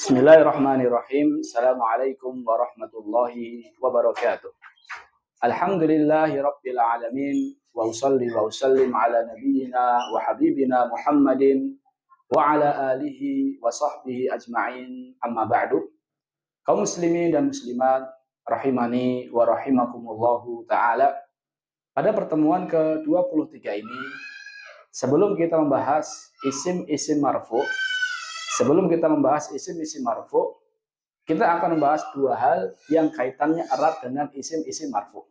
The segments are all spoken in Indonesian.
Bismillahirrahmanirrahim. Assalamualaikum warahmatullahi wabarakatuh. Alhamdulillahi rabbil alamin. Wa usalli wa usallim ala nabiyyina wa habibina Muhammadin wa ala alihi wa sahbihi ajma'in. Amma ba'du. Kaum muslimin dan muslimat rahimani wa rahimakumullahu ta'ala. Pada pertemuan ke-23 ini, sebelum kita membahas isim-isim marfu, kita akan membahas dua hal yang kaitannya erat dengan isim-isim marfu.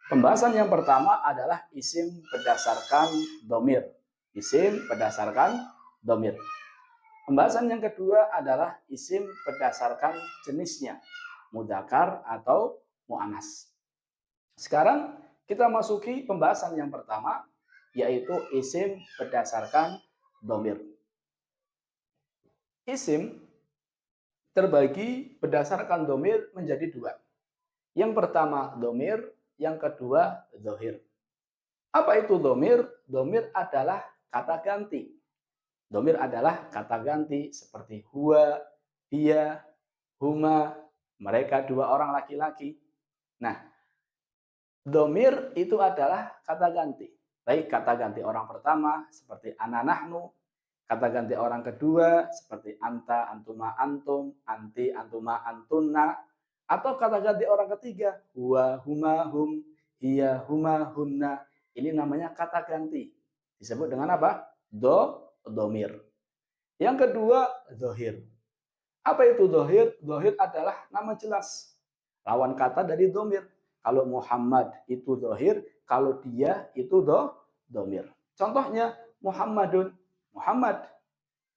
Pembahasan yang pertama adalah isim berdasarkan domir. Pembahasan yang kedua adalah isim berdasarkan jenisnya, mudzakkar atau muannas. Sekarang kita masuki pembahasan yang pertama, yaitu isim berdasarkan domir. Isim terbagi berdasarkan domir menjadi dua. Yang pertama domir, yang kedua dhohir. Apa itu domir? Domir adalah kata ganti. Domir adalah kata ganti seperti huwa, dia, huma, mereka dua orang laki-laki. Nah, domir itu adalah kata ganti. Baik kata ganti orang pertama seperti ana nahnu, kata ganti orang kedua seperti anta, antuma, antum, anti, antuma, antunna, atau kata ganti orang ketiga huwa, huma, hum, hiya, huma, hunna. Ini namanya kata ganti. Disebut dengan apa? Domir. Yang kedua, dhohir. Apa itu dhohir? Dhohir adalah nama jelas, lawan kata dari domir. Kalau Muhammad itu dhohir, kalau dia itu domir. Contohnya Muhammadun, Muhammad,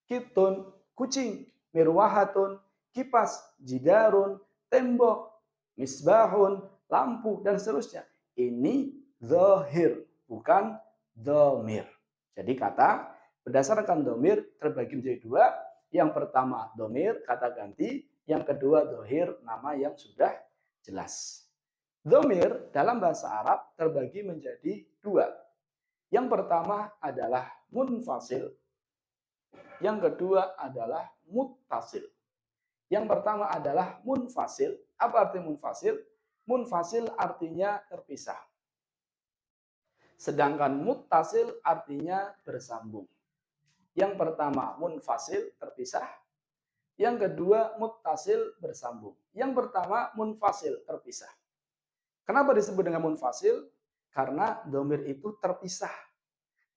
kitun, kucing, mirwahatun, kipas, jidarun, tembok, misbahun, lampu, dan seterusnya. Ini dhohir, bukan domir. Jadi kata berdasarkan domir terbagi menjadi dua. Yang pertama domir, kata ganti. Yang kedua dhohir, nama yang sudah jelas. Domir dalam bahasa Arab terbagi menjadi dua. Yang pertama adalah munfasil. Yang kedua adalah muttasil. Yang pertama adalah munfasil. Apa arti munfasil? Munfasil artinya terpisah. Sedangkan muttasil artinya bersambung. Yang pertama munfasil terpisah. Yang kedua muttasil bersambung. Yang pertama munfasil terpisah. Kenapa disebut dengan munfasil? Karena domir itu terpisah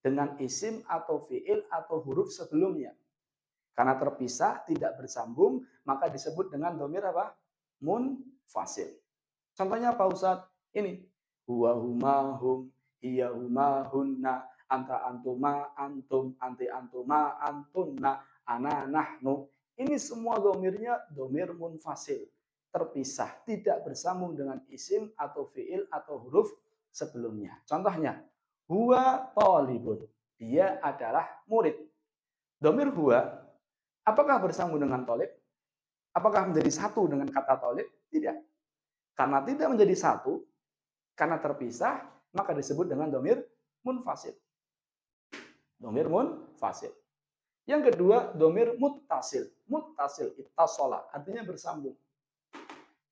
dengan isim atau fiil atau huruf sebelumnya. Karena terpisah, tidak bersambung, maka disebut dengan domir apa? Munfasil. Contohnya apa Ustaz? Ini. Huwa, huma, hum, hiya, huma, hunna, anta, antuma, antum, anti, antuma, antunna, ana, nahnu. Ini semua domirnya domir munfasil. Terpisah, tidak bersambung dengan isim atau fiil atau huruf sebelumnya. Contohnya, huwa thalibun. Dia adalah murid. Domir huwa, apakah bersambung dengan thalib? Apakah menjadi satu dengan kata thalib? Tidak. Karena tidak menjadi satu, karena terpisah, maka disebut dengan domir munfasil. Domir munfasil. Yang kedua, domir muttasil. Muttasil, ittasola, artinya bersambung.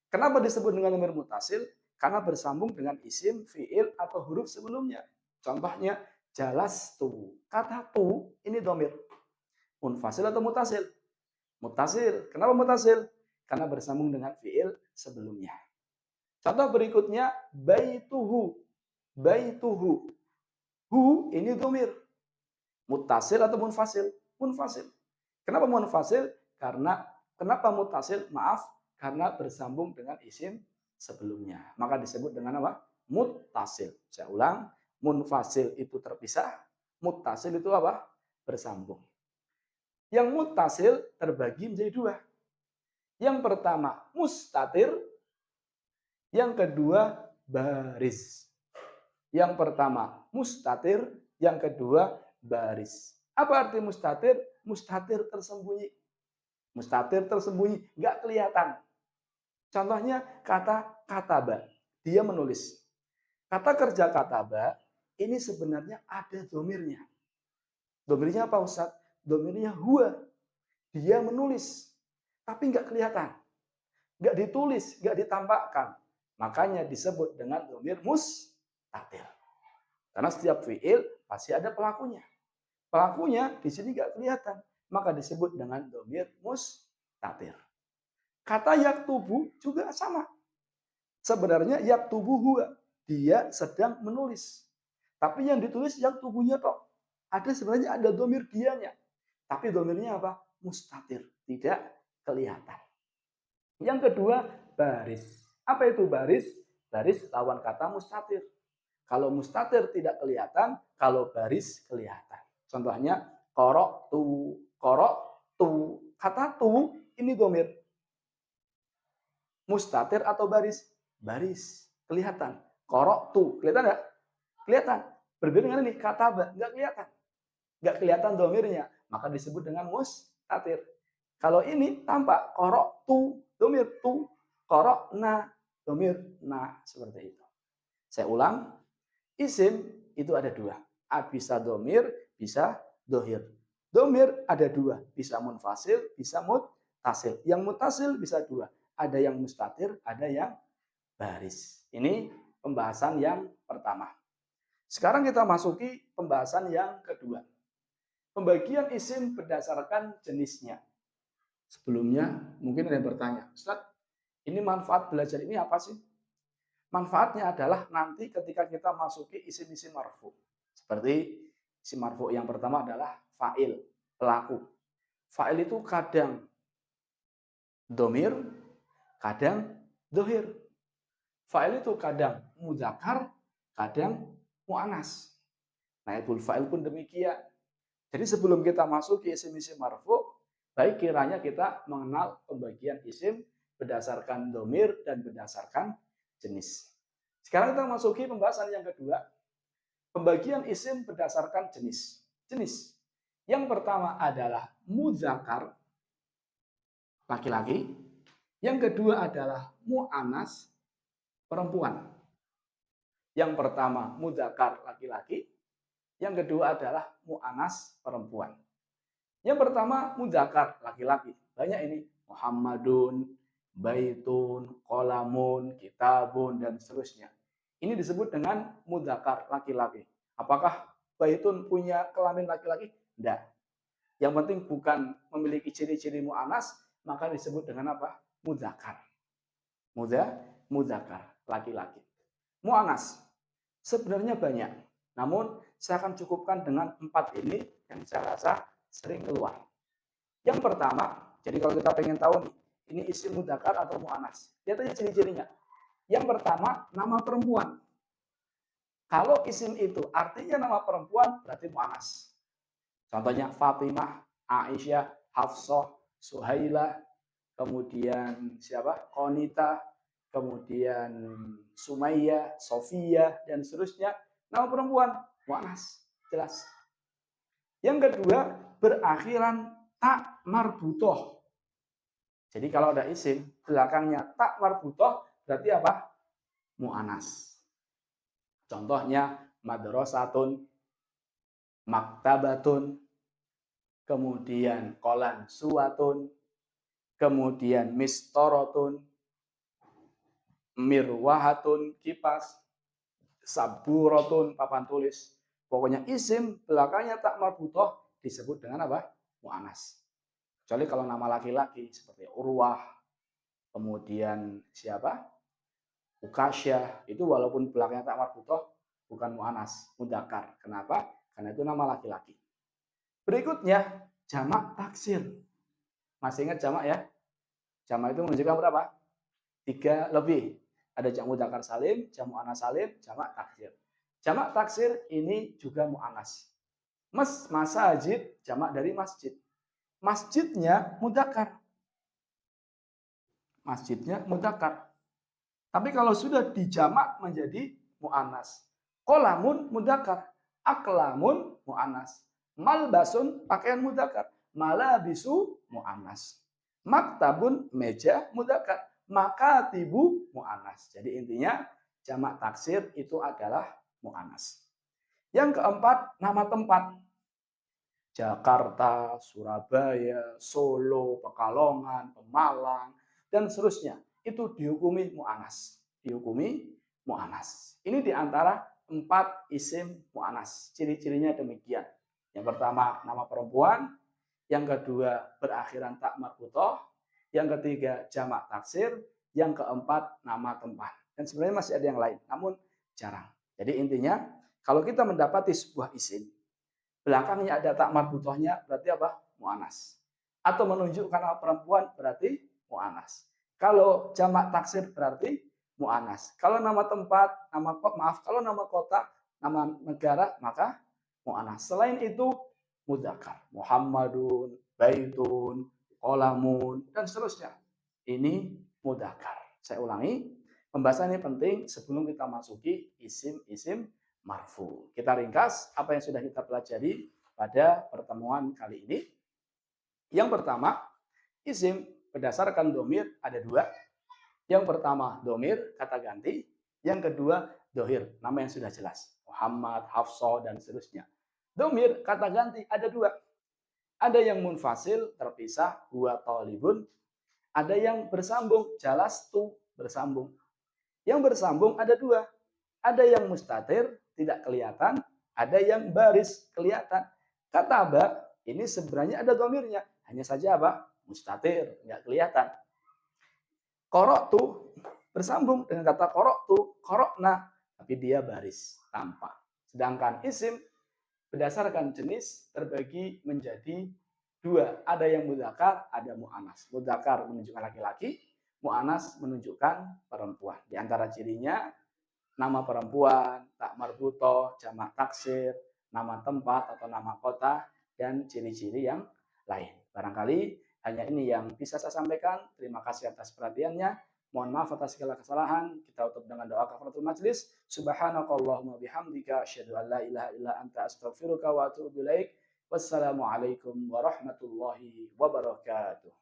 Kenapa disebut dengan domir muttasil? Karena bersambung dengan isim, fiil, atau huruf sebelumnya. Contohnya, jalastu. Kata tu, ini domir. Munfasil atau muttasil? Muttasil. Kenapa muttasil? Karena bersambung dengan fiil sebelumnya. Contoh berikutnya, baituhu. Baituhu. Hu, ini domir. Muttasil atau munfasil? Munfasil. Kenapa munfasil? Kenapa muttasil? Maaf. Karena bersambung dengan isim sebelumnya. Maka disebut dengan apa? Muttasil. Saya ulang, munfasil itu terpisah, muttasil itu apa? Bersambung. Yang muttasil terbagi menjadi dua. Yang pertama mustatir, yang kedua baris. Yang pertama mustatir, yang kedua baris. Apa arti mustatir? Mustatir tersembunyi. Mustatir tersembunyi, nggak kelihatan. Contohnya kata kataba, dia menulis. Kata kerja kataba, ini sebenarnya ada domirnya. Domirnya apa Ustaz? Domirnya huwa. Dia menulis. tapi nggak kelihatan, nggak ditulis, nggak ditampakkan. Makanya disebut dengan dhamir mustatir. Karena setiap fiil pasti ada pelakunya. Pelakunya di sini nggak kelihatan, maka disebut dengan dhamir mustatir. Kata yaktubu juga sama. Sebenarnya yaktubu huwa, dia sedang menulis. Tapi yang ditulis yaktubunya tok. Ada sebenarnya ada dhamir dianya. Tapi dhamirnya apa? Mustatir, tidak kelihatan. Yang kedua, baris. Apa itu baris? Baris lawan kata mustatir. Kalau mustatir tidak kelihatan, kalau baris kelihatan. Contohnya, korok tu. Kata tu ini dhamir. Mustatir atau baris? Baris. Kelihatan. Korok tu. Kelihatan nggak? Kelihatan. Berbeda dengan ini, kata ba. Nggak kelihatan. Nggak kelihatan dhamirnya. Maka disebut dengan mustatir. Kalau ini tampak korok tu, dhamir tu. Korok na, dhamir na. Seperti itu. Saya ulang. Isim itu ada dua. Bisa dhamir, bisa dhohir. Dhamir ada dua. Bisa munfasil, bisa muttasil. Yang muttasil bisa dua. Ada yang mustatir, ada yang baris. Ini pembahasan yang pertama. Sekarang kita masuki pembahasan yang kedua. Pembagian isim berdasarkan jenisnya. Sebelumnya mungkin ada yang bertanya, Ustaz, ini manfaat belajar ini apa sih? Manfaatnya adalah nanti ketika kita masuki isim-isim marfu. Seperti isim marfu yang pertama adalah fa'il, pelaku. Fa'il itu kadang dhamir, kadang dhohir. Fa'il itu kadang mudzakkar, kadang mu'annas. Naibul fa'il pun demikian. Jadi sebelum kita masuk ke isim-isim marfu, baik kiranya kita mengenal pembagian isim berdasarkan dhamir dan berdasarkan jenis. Sekarang kita masuki pembahasan yang kedua. Pembagian isim berdasarkan jenis. Jenis. Yang pertama adalah mudzakkar, laki-laki. Yang kedua adalah mu'annas, perempuan. Yang pertama mudzakkar, laki-laki. Yang kedua adalah mu'annas, perempuan. Yang pertama mudzakkar, laki-laki. Banyak ini. Muhammadun, baitun, qalamun, kitabun, dan seterusnya. Ini disebut dengan mudzakkar, laki-laki. Apakah baitun punya kelamin laki-laki? Tidak. Yang penting bukan memiliki ciri-ciri mu'annas, maka disebut dengan apa? Mudzakkar. Mudzakkar, laki-laki. Mu'annas sebenarnya banyak. Namun saya akan cukupkan dengan 4 ini yang saya rasa sering keluar. Yang pertama, jadi kalau kita pengen tahu nih, ini isim mudzakkar atau mu'annas. Lihat aja ciri-cirinya. Yang pertama, nama perempuan. Kalau isim itu artinya nama perempuan, berarti mu'annas. Contohnya Fatimah, Aisyah, Hafsah, Suhailah, kemudian siapa? Qonita, kemudian Sumayyah, Sofia, dan seterusnya. Nama perempuan, mu'annas. Jelas. Yang kedua, berakhiran tak marbutoh. Jadi kalau ada isim, belakangnya tak marbutoh, berarti apa? Mu'annas. Contohnya, madrasatun, maktabatun, kemudian kolan suwatun, kemudian mistorotun, mirwahatun, kipas, saburotun, papan tulis. Pokoknya isim belakangnya tak marbutoh disebut dengan apa? Mu'annas. Kecuali kalau nama laki-laki seperti Urwah, kemudian siapa? Ukasyah, itu walaupun belakangnya tak marbutoh bukan mu'annas, mudzakkar. Kenapa? Karena itu nama laki-laki. Berikutnya jamak taksir. Masih ingat jamak ya? Jamak itu menunjukkan berapa? 3 lebih. Ada jamak mudzakkar salim, jamak mu'annas salim, jamak taksir. Jamak taksir ini juga mu'annas. Masajid, jamak dari masjid. Masjidnya mudzakkar. Masjidnya mudzakkar. Tapi kalau sudah dijamak menjadi mu'annas. Qolamun mudzakkar, aklamun mu'annas. Malbasun pakaian mudzakkar, malabisu mu'annas. Maktabun meja mudzakkar, makatibu mu'annas. Jadi intinya jamak taksir itu adalah mu'annas. Yang keempat, nama tempat. Jakarta, Surabaya, Solo, Pekalongan, Pemalang, dan seterusnya. Itu dihukumi mu'anas. Dihukumi mu'anas. Ini diantara 4 isim mu'anas. Ciri-cirinya demikian. Yang pertama, nama perempuan. Yang kedua, berakhiran tak marbutoh. Yang ketiga, jamak taksir. Yang keempat, nama tempat. Dan sebenarnya masih ada yang lain, namun jarang. Jadi intinya, kalau kita mendapati sebuah isim, belakangnya ada tak marbutohnya, berarti apa? Mu'anas. Atau menunjukkan nama perempuan, berarti mu'anas. Kalau jamak taksir, berarti mu'anas. Kalau nama tempat, kalau nama kota, nama negara, maka mu'anas. Selain itu, mudzakkar. Muhammadun, baitun, qalamun, dan seterusnya. Ini mudzakkar. Saya ulangi, pembahasan ini penting sebelum kita masuki isim-isim marfu. Kita ringkas apa yang sudah kita pelajari pada pertemuan kali ini. Yang pertama, isim berdasarkan domir ada 2. Yang pertama, domir, kata ganti. Yang kedua, dohir, nama yang sudah jelas. Muhammad, Hafsah, dan seterusnya. Domir, kata ganti, ada 2. Ada yang munfasil, terpisah, huwa talibun. Ada yang bersambung, jalastu, bersambung. Yang bersambung ada 2. Ada yang mustatir, tidak kelihatan. Ada yang baris, kelihatan. Kataba, ini sebenarnya ada domirnya. Hanya saja apa? Mustatir, nggak kelihatan. Qara'tu, bersambung dengan kata qara'tu, qara'na. Tapi dia baris, tampak. Sedangkan isim berdasarkan jenis terbagi menjadi 2. Ada yang mudzakkar, ada mu'anas. Mudzakkar menunjukkan laki-laki, mu'anas menunjukkan perempuan. Di antara cirinya, nama perempuan, tak marbutoh, jamak taksir, nama tempat atau nama kota, dan ciri-ciri yang lain. Barangkali hanya ini yang bisa saya sampaikan. Terima kasih atas perhatiannya. Mohon maaf atas segala kesalahan. Kita tutup dengan doa kafaratul majlis. Subhanakallahumma bihamdika asyhadu an la ilaha illa anta astaghfiruka wa atubu ilaik. Wassalamualaikum warahmatullahi wabarakatuh.